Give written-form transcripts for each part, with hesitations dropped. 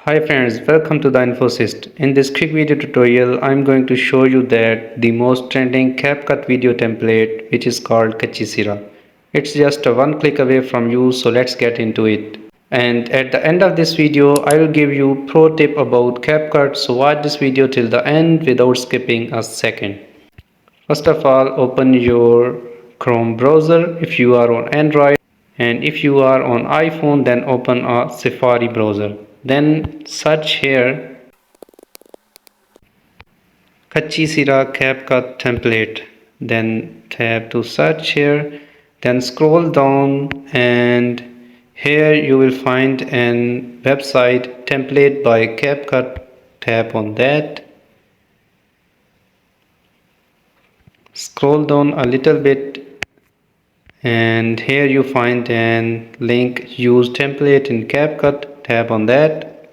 Hi friends, welcome to the infoxist. In this quick video tutorial, I'm going to show you that the most trending CapCut video template, which is called Katchi Sera. It's just a one click away from you, so let's get into it. And at the end of this video, I will give you pro tip about CapCut, so watch this video till the end without skipping a second. First of all, open your Chrome browser if you are on Android, and if you are on iPhone, then open a Safari browser. Then search here Katchi Sera Capcut template. Then tap to search here. Then scroll down and here you will find an website template by CapCut. Tap on that. Scroll down a little bit and here you find an link use template in CapCut. Tap on that.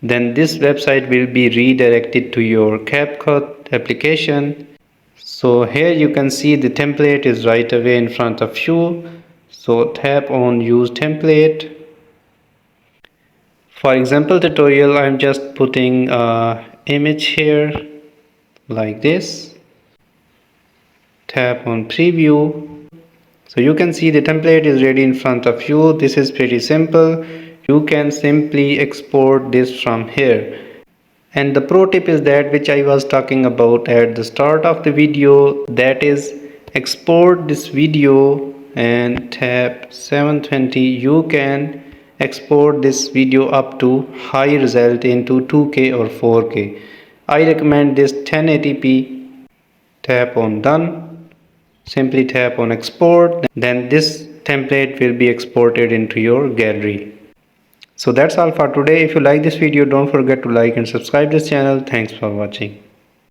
Then this website will be redirected to your CapCut application. So here you can see the template is right away in front of you. So tap on use template. For example tutorial, I'm just putting an image here like this. Tap on preview. So you can see the template is ready in front of you. This is pretty simple. You can simply export this from here. And the pro tip is that which I was talking about at the start of the video, that is export this video and tap 720. You can export this video up to high result into 2K or 4K. I recommend this 1080p. Tap on done. Simply tap on export. Then this template will be exported into your gallery. So that's all for today. If you like this video, don't forget to like and subscribe this channel. Thanks for watching.